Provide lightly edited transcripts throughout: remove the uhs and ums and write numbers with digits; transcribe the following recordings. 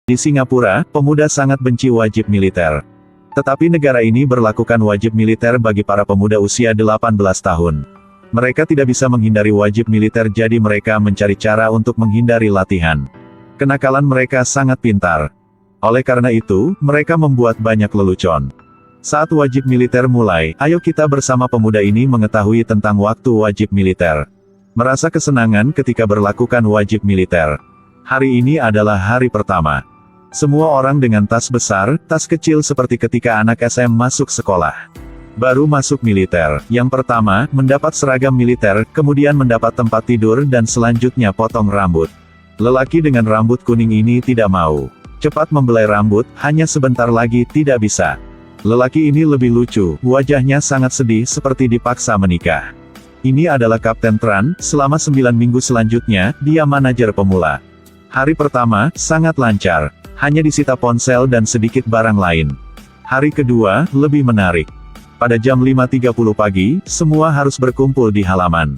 Di Singapura, pemuda sangat benci wajib militer. Tetapi negara ini berlakukan wajib militer bagi para pemuda usia 18 tahun. Mereka tidak bisa menghindari wajib militer, jadi mereka mencari cara untuk menghindari latihan. Kenakalan mereka sangat pintar. Oleh karena itu, mereka membuat banyak lelucon. Saat wajib militer mulai, ayo kita bersama pemuda ini mengetahui tentang waktu wajib militer. Merasa kesenangan ketika berlakukan wajib militer. Hari ini adalah hari pertama. Semua orang dengan tas besar, tas kecil seperti ketika anak SM masuk sekolah. Baru masuk militer, yang pertama, mendapat seragam militer, kemudian mendapat tempat tidur dan selanjutnya potong rambut. Lelaki dengan rambut kuning ini tidak mau. Cepat membelai rambut, hanya sebentar lagi tidak bisa. Lelaki ini lebih lucu, wajahnya sangat sedih seperti dipaksa menikah. Ini adalah Kapten Tran, selama 9 minggu selanjutnya, dia manajer pemula. Hari pertama, sangat lancar. Hanya disita ponsel dan sedikit barang lain. Hari kedua, lebih menarik. Pada jam 5.30 pagi, semua harus berkumpul di halaman.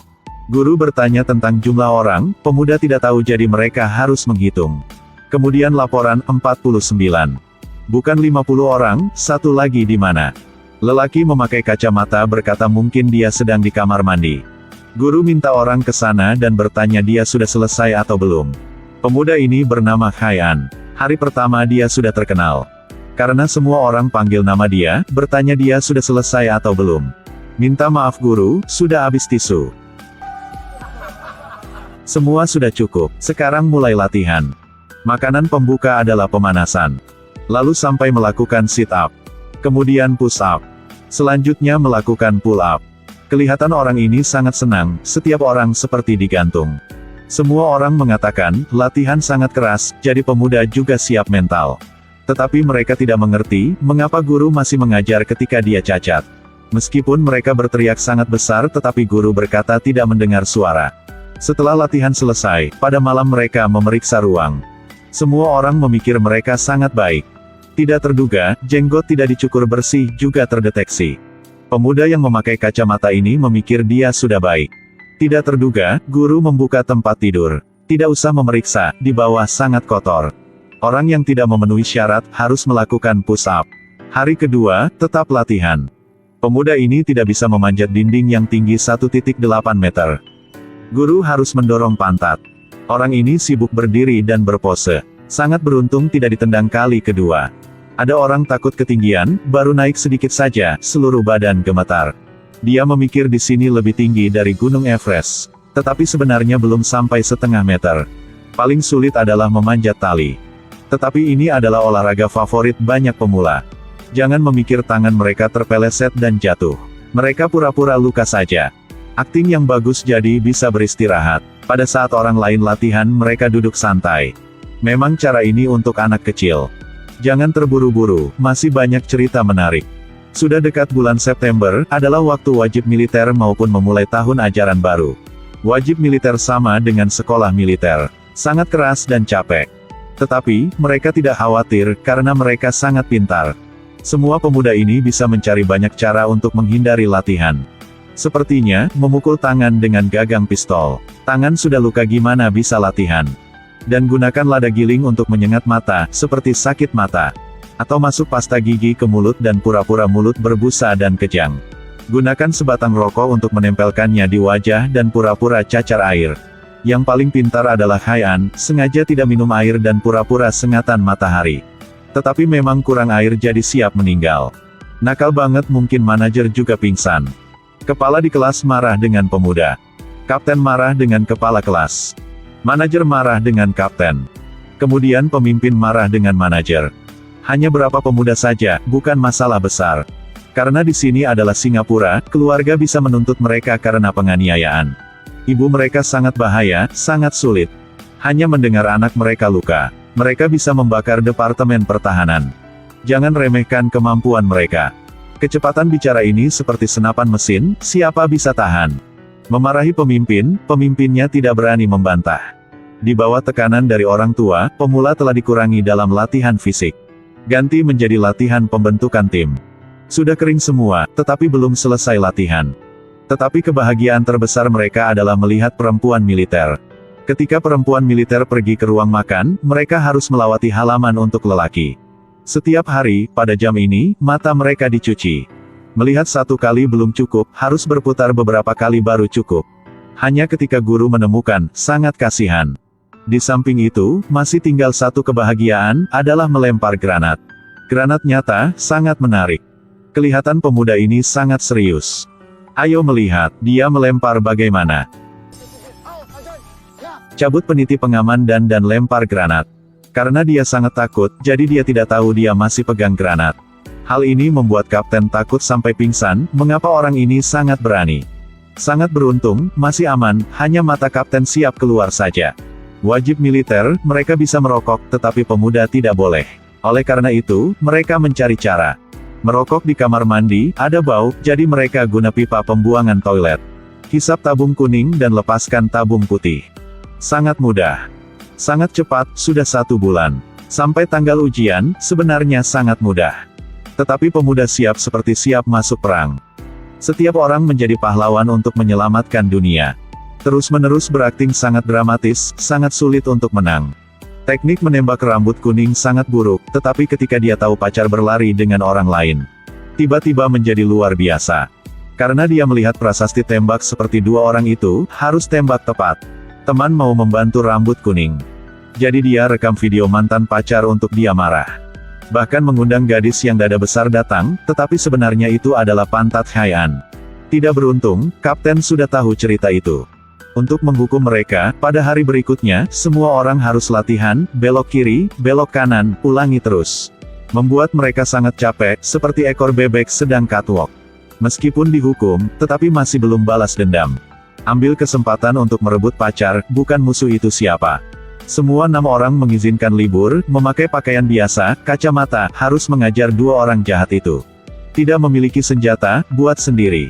Guru bertanya tentang jumlah orang, pemuda tidak tahu jadi mereka harus menghitung. Kemudian laporan, 49. Bukan 50 orang, satu lagi di mana? Lelaki memakai kacamata berkata mungkin dia sedang di kamar mandi. Guru minta orang ke sana dan bertanya dia sudah selesai atau belum. Pemuda ini bernama Haian. Hari pertama dia sudah terkenal. Karena semua orang panggil nama dia, bertanya dia sudah selesai atau belum. Minta maaf guru, sudah habis tisu. Semua sudah cukup, sekarang mulai latihan. Makanan pembuka adalah pemanasan. Lalu sampai melakukan sit up. Kemudian push up. Selanjutnya melakukan pull up. Kelihatan orang ini sangat senang, setiap orang seperti digantung. Semua orang mengatakan, latihan sangat keras, jadi pemuda juga siap mental. Tetapi mereka tidak mengerti, mengapa guru masih mengajar ketika dia cacat. Meskipun mereka berteriak sangat besar tetapi guru berkata tidak mendengar suara. Setelah latihan selesai, pada malam mereka memeriksa ruang. Semua orang memikir mereka sangat baik. Tidak terduga, jenggot tidak dicukur bersih juga terdeteksi. Pemuda yang memakai kacamata ini memikir dia sudah baik. Tidak terduga, guru membuka tempat tidur. Tidak usah memeriksa, di bawah sangat kotor. Orang yang tidak memenuhi syarat, harus melakukan push up. Hari kedua, tetap latihan. Pemuda ini tidak bisa memanjat dinding yang tinggi 1,8 meter. Guru harus mendorong pantat. Orang ini sibuk berdiri dan berpose. Sangat beruntung tidak ditendang kali kedua. Ada orang takut ketinggian, baru naik sedikit saja, seluruh badan gemetar. Dia memikir di sini lebih tinggi dari Gunung Everest. Tetapi sebenarnya belum sampai setengah meter. Paling sulit adalah memanjat tali. Tetapi ini adalah olahraga favorit banyak pemula. Jangan memikir tangan mereka terpeleset dan jatuh. Mereka pura-pura luka saja. Akting yang bagus jadi bisa beristirahat. Pada saat orang lain latihan mereka duduk santai. Memang cara ini untuk anak kecil. Jangan terburu-buru, masih banyak cerita menarik. Sudah dekat bulan September, adalah waktu wajib militer maupun memulai tahun ajaran baru. Wajib militer sama dengan sekolah militer. Sangat keras dan capek. Tetapi, mereka tidak khawatir, karena mereka sangat pintar. Semua pemuda ini bisa mencari banyak cara untuk menghindari latihan. Sepertinya, memukul tangan dengan gagang pistol. Tangan sudah luka gimana bisa latihan? Dan gunakan lada giling untuk menyengat mata, seperti sakit mata. Atau masuk pasta gigi ke mulut dan pura-pura mulut berbusa dan kejang. Gunakan sebatang rokok untuk menempelkannya di wajah dan pura-pura cacar air. Yang paling pintar adalah Haian, sengaja tidak minum air dan pura-pura sengatan matahari. Tetapi memang kurang air jadi siap meninggal. Nakal banget mungkin manajer juga pingsan. Kepala di kelas marah dengan pemuda. Kapten marah dengan kepala kelas. Manajer marah dengan kapten. Kemudian pemimpin marah dengan manajer. Hanya berapa pemuda saja, bukan masalah besar. Karena di sini adalah Singapura, keluarga bisa menuntut mereka karena penganiayaan. Ibu mereka sangat bahaya, sangat sulit. Hanya mendengar anak mereka luka, mereka bisa membakar Departemen Pertahanan. Jangan remehkan kemampuan mereka. Kecepatan bicara ini seperti senapan mesin, siapa bisa tahan? Memarahi pemimpin, pemimpinnya tidak berani membantah. Di bawah tekanan dari orang tua, pemula telah dikurangi dalam latihan fisik. Ganti menjadi latihan pembentukan tim. Sudah kering semua, tetapi belum selesai latihan. Tetapi kebahagiaan terbesar mereka adalah melihat perempuan militer. Ketika perempuan militer pergi ke ruang makan, mereka harus melewati halaman untuk lelaki. Setiap hari, pada jam ini, mata mereka dicuci. Melihat satu kali belum cukup, harus berputar beberapa kali baru cukup. Hanya ketika guru menemukan, sangat kasihan. Di samping itu, masih tinggal satu kebahagiaan, adalah melempar granat. Granat nyata, sangat menarik. Kelihatan pemuda ini sangat serius. Ayo melihat, dia melempar bagaimana. Cabut peniti pengaman dan lempar granat. Karena dia sangat takut, jadi dia tidak tahu dia masih pegang granat. Hal ini membuat kapten takut sampai pingsan, mengapa orang ini sangat berani. Sangat beruntung, masih aman, hanya mata kapten siap keluar saja. Wajib militer, mereka bisa merokok, tetapi pemuda tidak boleh. Oleh karena itu, mereka mencari cara. Merokok di kamar mandi, ada bau, jadi mereka guna pipa pembuangan toilet. Hisap tabung kuning dan lepaskan tabung putih. Sangat mudah. Sangat cepat, sudah 1 bulan. Sampai tanggal ujian, sebenarnya sangat mudah. Tetapi pemuda siap seperti siap masuk perang. Setiap orang menjadi pahlawan untuk menyelamatkan dunia. Terus-menerus berakting sangat dramatis, sangat sulit untuk menang. Teknik menembak rambut kuning sangat buruk, tetapi ketika dia tahu pacar berlari dengan orang lain, tiba-tiba menjadi luar biasa. Karena dia melihat prasasti tembak seperti 2 orang itu, harus tembak tepat. Teman mau membantu rambut kuning. Jadi dia rekam video mantan pacar untuk dia marah. Bahkan mengundang gadis yang dada besar datang, tetapi sebenarnya itu adalah pantat Haian. Tidak beruntung, kapten sudah tahu cerita itu. Untuk menghukum mereka, pada hari berikutnya, semua orang harus latihan, belok kiri, belok kanan, ulangi terus. Membuat mereka sangat capek, seperti ekor bebek sedang catwalk. Meskipun dihukum, tetapi masih belum balas dendam. Ambil kesempatan untuk merebut pacar, bukan musuh itu siapa. Semua 6 orang mengizinkan libur, memakai pakaian biasa, kacamata, harus mengajar 2 orang jahat itu. Tidak memiliki senjata, buat sendiri.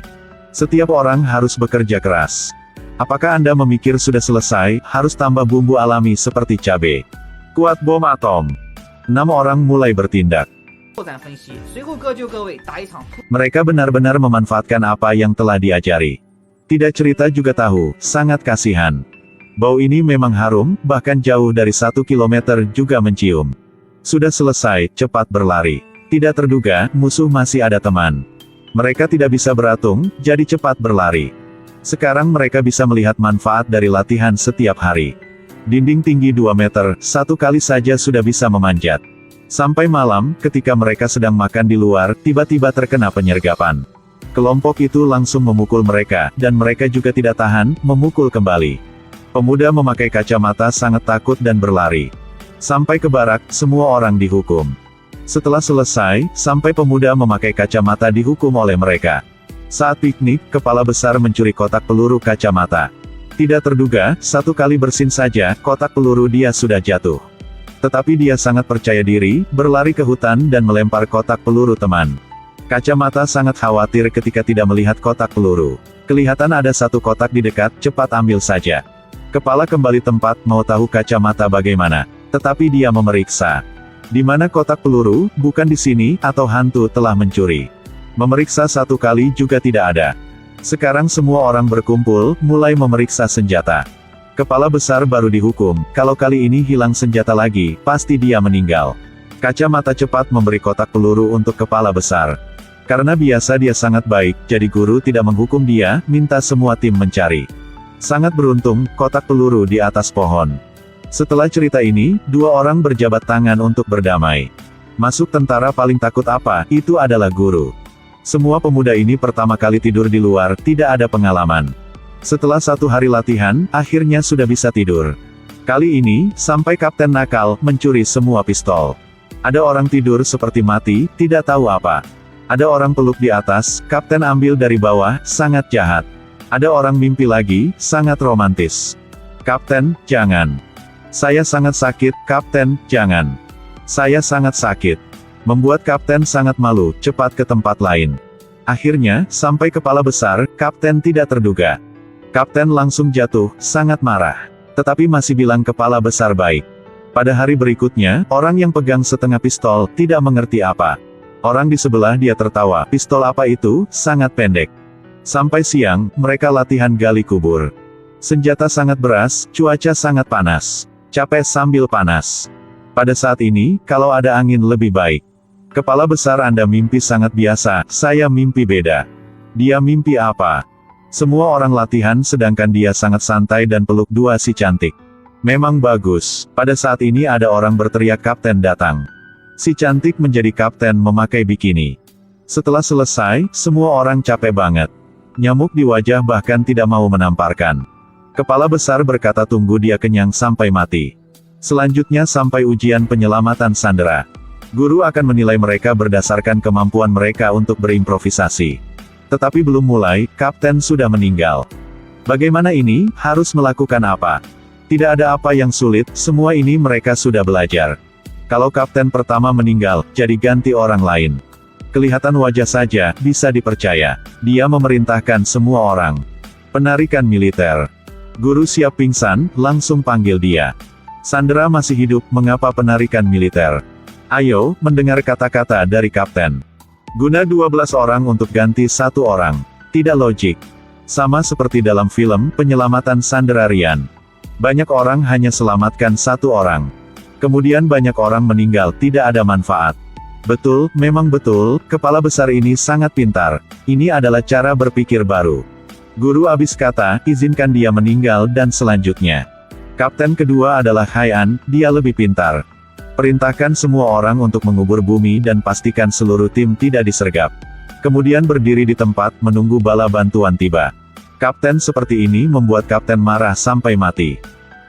Setiap orang harus bekerja keras. Apakah Anda memikir sudah selesai, harus tambah bumbu alami seperti cabai? Kuat bom atom. 6 orang mulai bertindak. Mereka benar-benar memanfaatkan apa yang telah diajari. Tidak cerita juga tahu, sangat kasihan. Bau ini memang harum, bahkan jauh dari 1 kilometer juga mencium. Sudah selesai, cepat berlari. Tidak terduga, musuh masih ada teman. Mereka tidak bisa beratung, jadi cepat berlari. Sekarang mereka bisa melihat manfaat dari latihan setiap hari. Dinding tinggi 2 meter, 1 kali saja sudah bisa memanjat. Sampai malam, ketika mereka sedang makan di luar, tiba-tiba terkena penyergapan. Kelompok itu langsung memukul mereka, dan mereka juga tidak tahan, memukul kembali. Pemuda memakai kacamata sangat takut dan berlari. Sampai ke barak, semua orang dihukum. Setelah selesai, sampai pemuda memakai kacamata dihukum oleh mereka. Saat piknik, kepala besar mencuri kotak peluru kacamata. Tidak terduga, 1 kali bersin saja, kotak peluru dia sudah jatuh. Tetapi dia sangat percaya diri, berlari ke hutan dan melempar kotak peluru teman. Kacamata sangat khawatir ketika tidak melihat kotak peluru. Kelihatan ada 1 kotak di dekat, cepat ambil saja. Kepala kembali tempat, mau tahu kacamata bagaimana. Tetapi dia memeriksa. Di mana kotak peluru, bukan di sini, atau hantu telah mencuri. Memeriksa 1 kali juga tidak ada. Sekarang semua orang berkumpul, mulai memeriksa senjata. Kepala besar baru dihukum, kalau kali ini hilang senjata lagi, pasti dia meninggal. Kacamata cepat memberi kotak peluru untuk kepala besar. Karena biasa dia sangat baik, jadi guru tidak menghukum dia, minta semua tim mencari. Sangat beruntung, kotak peluru di atas pohon. Setelah cerita ini, 2 orang berjabat tangan untuk berdamai. Masuk tentara paling takut apa, itu adalah guru. Semua pemuda ini pertama kali tidur di luar, tidak ada pengalaman. Setelah 1 hari latihan, akhirnya sudah bisa tidur. Kali ini, sampai kapten nakal, mencuri semua pistol. Ada orang tidur seperti mati, tidak tahu apa. Ada orang peluk di atas, kapten ambil dari bawah, sangat jahat. Ada orang mimpi lagi, sangat romantis. Kapten, jangan. Saya sangat sakit, kapten, jangan. Saya sangat sakit. Membuat kapten sangat malu, cepat ke tempat lain. Akhirnya, sampai kepala besar, kapten tidak terduga. Kapten langsung jatuh, sangat marah. Tetapi masih bilang kepala besar baik. Pada hari berikutnya, orang yang pegang setengah pistol, tidak mengerti apa. Orang di sebelah dia tertawa, pistol apa itu, sangat pendek. Sampai siang, mereka latihan gali kubur. Senjata sangat beras, cuaca sangat panas. Capek sambil panas. Pada saat ini, kalau ada angin lebih baik. Kepala besar Anda mimpi sangat biasa, saya mimpi beda. Dia mimpi apa? Semua orang latihan sedangkan dia sangat santai dan peluk dua si cantik. Memang bagus. Pada saat ini ada orang berteriak kapten datang. Si cantik menjadi kapten memakai bikini. Setelah selesai, semua orang capek banget. Nyamuk di wajah bahkan tidak mau menamparkan. Kepala besar berkata tunggu dia kenyang sampai mati. Selanjutnya sampai ujian penyelamatan sandera. Guru akan menilai mereka berdasarkan kemampuan mereka untuk berimprovisasi. Tetapi belum mulai, kapten sudah meninggal. Bagaimana ini, harus melakukan apa? Tidak ada apa yang sulit, semua ini mereka sudah belajar. Kalau kapten pertama meninggal, jadi ganti orang lain. Kelihatan wajah saja, bisa dipercaya. Dia memerintahkan semua orang. Penarikan militer. Guru siap pingsan, langsung panggil dia. Sandera masih hidup, mengapa penarikan militer? Ayo, mendengar kata-kata dari kapten. Guna 12 orang untuk ganti satu orang. Tidak logik. Sama seperti dalam film, penyelamatan Sandera Rian. Banyak orang hanya selamatkan satu orang. Kemudian banyak orang meninggal, tidak ada manfaat. Betul, memang betul, kepala besar ini sangat pintar. Ini adalah cara berpikir baru. Guru habis kata, izinkan dia meninggal dan selanjutnya. Kapten kedua adalah Haian, dia lebih pintar. Perintahkan semua orang untuk mengubur bumi dan pastikan seluruh tim tidak disergap. Kemudian berdiri di tempat, menunggu bala bantuan tiba. Kapten seperti ini membuat kapten marah sampai mati.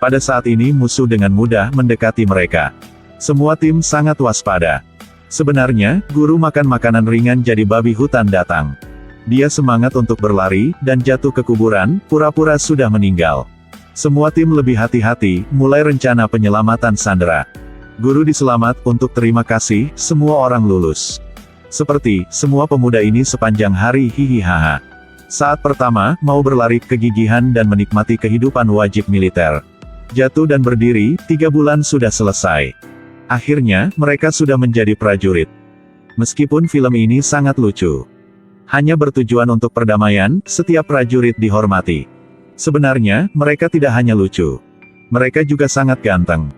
Pada saat ini musuh dengan mudah mendekati mereka. Semua tim sangat waspada. Sebenarnya, guru makan makanan ringan jadi babi hutan datang. Dia semangat untuk berlari, dan jatuh ke kuburan, pura-pura sudah meninggal. Semua tim lebih hati-hati, mulai rencana penyelamatan sandera. Guru diselamat, untuk terima kasih, semua orang lulus. Seperti, semua pemuda ini sepanjang hari hihihaha. Saat pertama, mau berlari, kegigihan dan menikmati kehidupan wajib militer. Jatuh dan berdiri, 3 bulan sudah selesai. Akhirnya, mereka sudah menjadi prajurit. Meskipun film ini sangat lucu. Hanya bertujuan untuk perdamaian, setiap prajurit dihormati. Sebenarnya, mereka tidak hanya lucu. Mereka juga sangat ganteng.